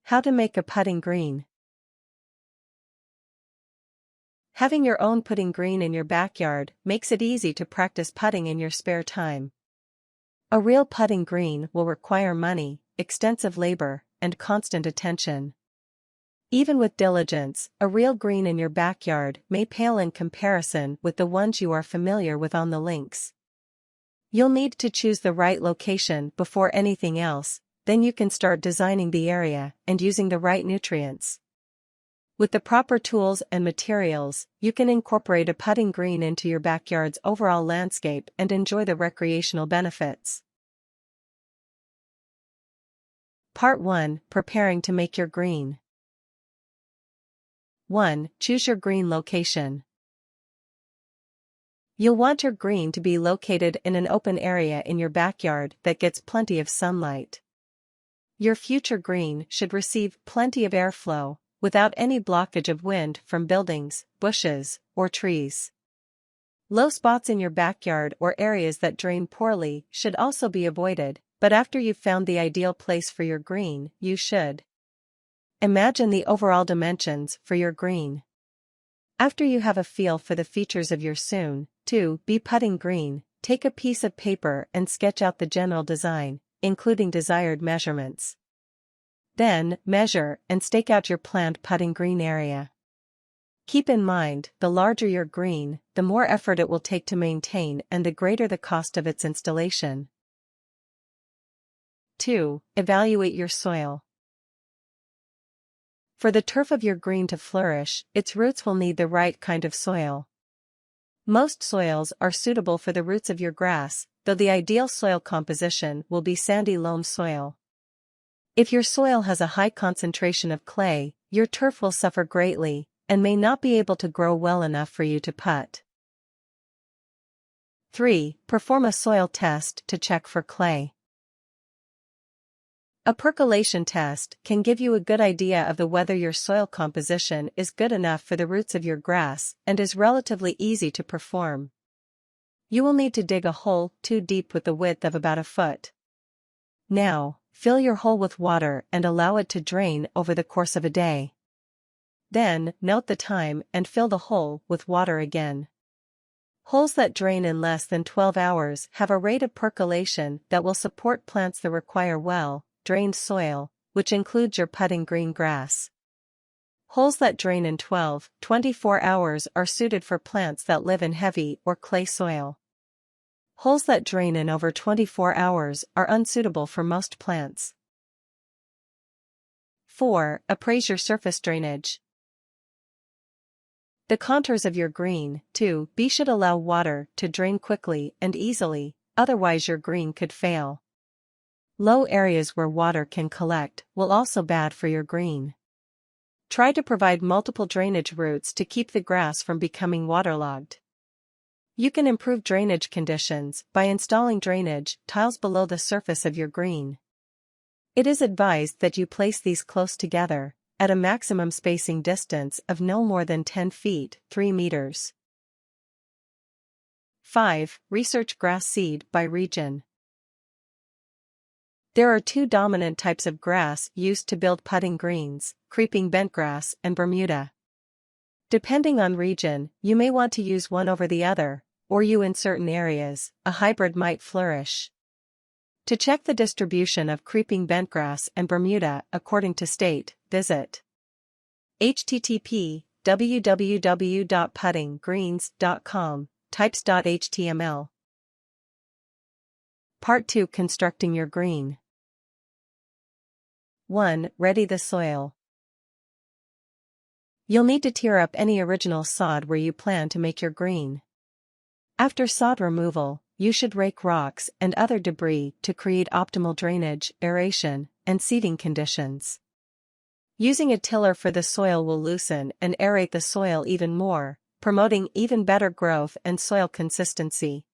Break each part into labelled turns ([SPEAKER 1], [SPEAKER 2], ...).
[SPEAKER 1] How to make a putting green. Having your own putting green in your backyard makes it easy to practice putting in your spare time. A real putting green will require money, extensive labor, and constant attention. Even with diligence, a real green in your backyard may pale in comparison with the ones you are familiar with on the links. You'll need to choose the right location before anything else, then you can start designing the area and using the right nutrients. With the proper tools and materials, you can incorporate a putting green into your backyard's overall landscape and enjoy the recreational benefits. Part 1: Preparing to make your green. 1. Choose your green location. You'll want your green to be located in an open area in your backyard that gets plenty of sunlight. Your future green should receive plenty of airflow, without any blockage of wind from buildings, bushes, or trees. Low spots in your backyard or areas that drain poorly should also be avoided, but after you've found the ideal place for your green, you should imagine the overall dimensions for your green. After you have a feel for the features of your soon-to-be putting green, take a piece of paper and sketch out the general design, including desired measurements. Then, measure and stake out your planned putting green area. Keep in mind, the larger your green, the more effort it will take to maintain and the greater the cost of its installation. 2. Evaluate your soil. For the turf of your green to flourish, its roots will need the right kind of soil. Most soils are suitable for the roots of your grass, though the ideal soil composition will be sandy loam soil. If your soil has a high concentration of clay, your turf will suffer greatly, and may not be able to grow well enough for you to putt. 3. Perform a soil test to check for clay. A percolation test can give you a good idea of whether your soil composition is good enough for the roots of your grass and is relatively easy to perform. You will need to dig a hole 2 deep with a width of about a foot. Now, fill your hole with water and allow it to drain over the course of a day. Then, note the time and fill the hole with water again. Holes that drain in less than 12 hours have a rate of percolation that will support plants that require well-drained soil, which includes your putting green grass. Holes that drain in 12-24 hours are suited for plants that live in heavy or clay soil. Holes that drain in over 24 hours are unsuitable for most plants. 4. Appraise your surface drainage. The contours of your green-to-be should allow water to drain quickly and easily, otherwise your green could fail. Low areas where water can collect will also be bad for your green. Try to provide multiple drainage routes to keep the grass from becoming waterlogged. You can improve drainage conditions by installing drainage tiles below the surface of your green. It is advised that you place these close together, at a maximum spacing distance of no more than 10 feet, 3 meters. 5. Research grass seed by region. There are 2 dominant types of grass used to build putting greens: creeping bentgrass and Bermuda. Depending on region, you may want to use one over the other, or in certain areas, a hybrid might flourish. To check the distribution of creeping bentgrass and Bermuda according to state, visit http://www.puttinggreens.com, types.html. Part 2: Constructing your green. 1. Ready the soil. You'll need to tear up any original sod where you plan to make your green. After sod removal, you should rake rocks and other debris to create optimal drainage, aeration, and seeding conditions. Using a tiller for the soil will loosen and aerate the soil even more, promoting even better growth and soil consistency.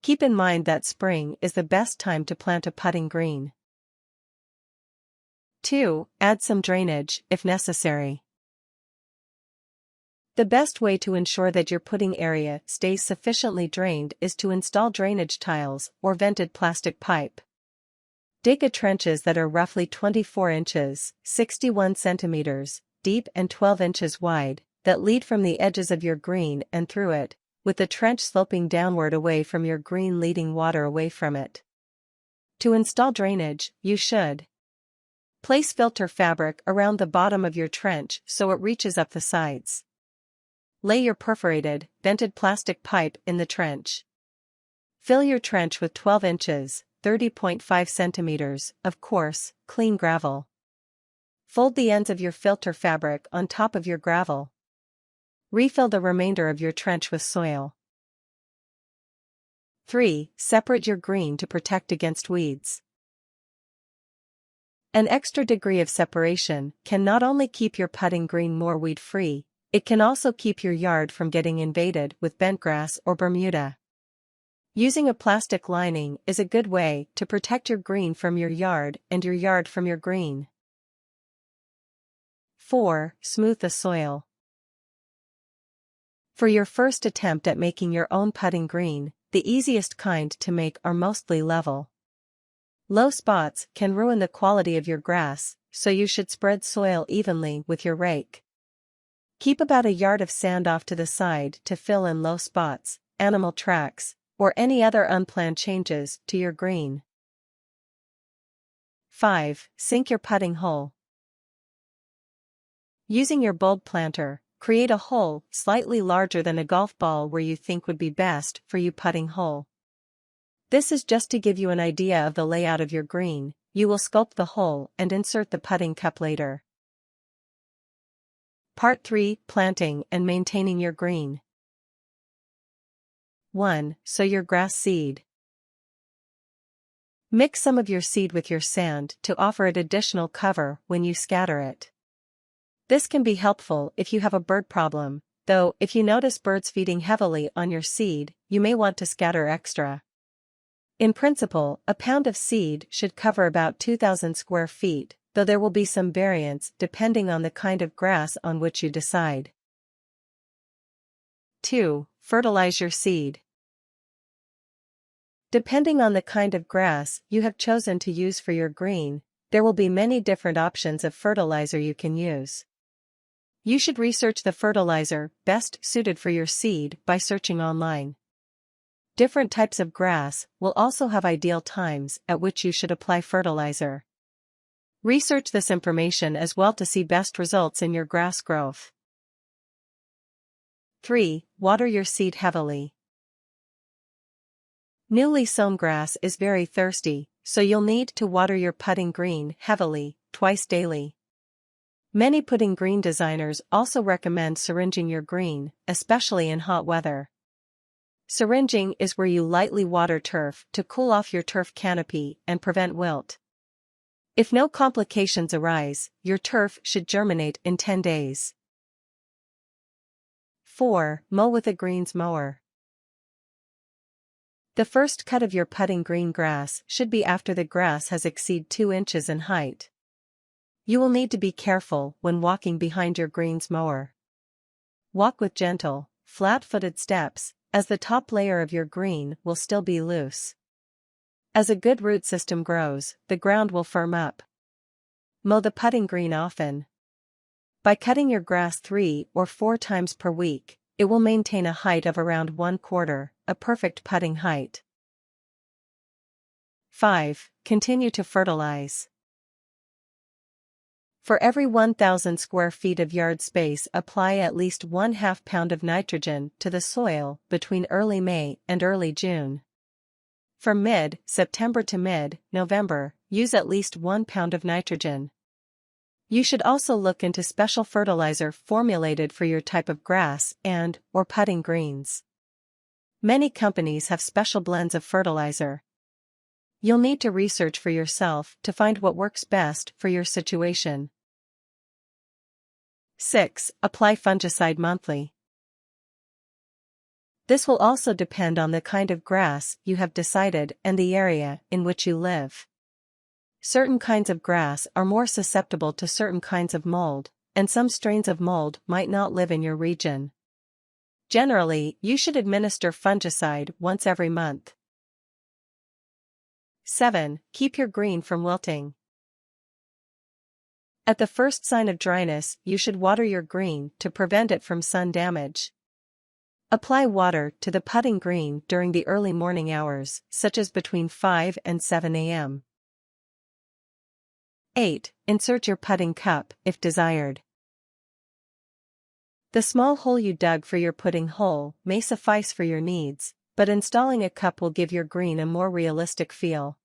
[SPEAKER 1] Keep in mind that spring is the best time to plant a putting green. 2. Add some drainage, if necessary. The best way to ensure that your putting area stays sufficiently drained is to install drainage tiles or vented plastic pipe. Dig trenches that are roughly 24 inches, 61 centimeters, deep and 12 inches wide, that lead from the edges of your green and through it, with the trench sloping downward away from your green, leading water away from it. To install drainage, you should place filter fabric around the bottom of your trench so it reaches up the sides. Lay your perforated, vented plastic pipe in the trench. Fill your trench with 12 inches, 30.5 centimeters, of coarse, clean gravel. Fold the ends of your filter fabric on top of your gravel. Refill the remainder of your trench with soil. 3. Separate your green to protect against weeds. An extra degree of separation can not only keep your putting green more weed-free, it can also keep your yard from getting invaded with bentgrass or Bermuda. Using a plastic lining is a good way to protect your green from your yard and your yard from your green. 4. Smooth the soil. For your first attempt at making your own putting green, the easiest kind to make are mostly level. Low spots can ruin the quality of your grass, so you should spread soil evenly with your rake. Keep about a yard of sand off to the side to fill in low spots, animal tracks, or any other unplanned changes to your green. 5. Sink your putting hole. Using your bulb planter, create a hole slightly larger than a golf ball where you think would be best for you putting hole. This is just to give you an idea of the layout of your green. You will sculpt the hole and insert the putting cup later. Part 3. Planting and maintaining your green. 1. Sow your grass seed. Mix some of your seed with your sand to offer it additional cover when you scatter it. This can be helpful if you have a bird problem, though if you notice birds feeding heavily on your seed, you may want to scatter extra. In principle, a pound of seed should cover about 2,000 square feet, though there will be some variance depending on the kind of grass on which you decide. 2. Fertilize your seed. Depending on the kind of grass you have chosen to use for your green, there will be many different options of fertilizer you can use. You should research the fertilizer best suited for your seed by searching online. Different types of grass will also have ideal times at which you should apply fertilizer. Research this information as well to see best results in your grass growth. 3. Water your seed heavily. Newly sown grass is very thirsty, so you'll need to water your putting green heavily, twice daily. Many putting green designers also recommend syringing your green, especially in hot weather. Syringing is where you lightly water turf to cool off your turf canopy and prevent wilt. If no complications arise, your turf should germinate in 10 days. 4. Mow with a greens mower. The first cut of your putting green grass should be after the grass has exceeded 2 inches in height. You will need to be careful when walking behind your greens mower. Walk with gentle, flat-footed steps, as the top layer of your green will still be loose. As a good root system grows, the ground will firm up. Mow the putting green often. By cutting your grass 3 or 4 times per week, it will maintain a height of around 1/4, a perfect putting height. 5. Continue to fertilize. For every 1,000 square feet of yard space, apply at least 1/2 pound of nitrogen to the soil between early May and early June. From mid-September to mid-November, use at least 1 pound of nitrogen. You should also look into special fertilizer formulated for your type of grass and/or putting greens. Many companies have special blends of fertilizer. You'll need to research for yourself to find what works best for your situation. 6. Apply fungicide monthly. This will also depend on the kind of grass you have decided and the area in which you live. Certain kinds of grass are more susceptible to certain kinds of mold, and some strains of mold might not live in your region. Generally, you should administer fungicide once every month. 7. Keep your green from wilting. At the first sign of dryness, you should water your green to prevent it from sun damage. Apply water to the budding green during the early morning hours, such as between 5 and 7 a.m. 8. Insert your pudding cup if desired. The small hole you dug for your pudding hole may suffice for your needs, but installing a cup will give your green a more realistic feel.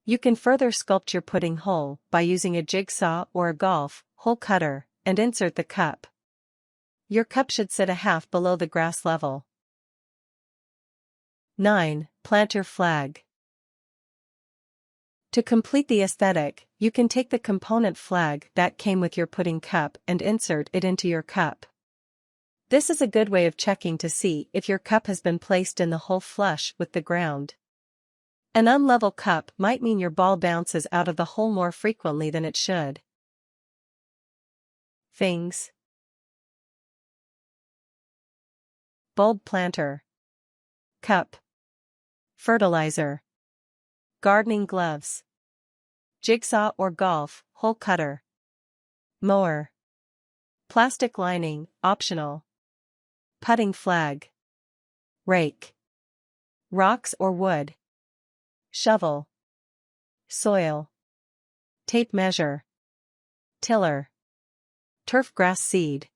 [SPEAKER 1] You can further sculpt your pudding hole by using a jigsaw or a golf hole cutter, and insert the cup. Your cup should sit a half below the grass level. 9. Plant your flag. To complete the aesthetic, you can take the component flag that came with your pudding cup and insert it into your cup. This is a good way of checking to see if your cup has been placed in the hole flush with the ground. An unlevel cup might mean your ball bounces out of the hole more frequently than it should. Things: bulb planter, cup, fertilizer, gardening gloves, jigsaw or golf hole cutter, mower, plastic lining, optional, pudding flag, rake, rocks or wood, shovel, soil, tape measure, tiller, turf grass seed,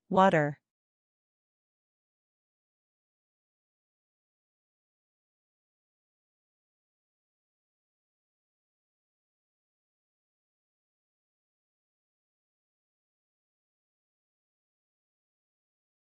[SPEAKER 1] water.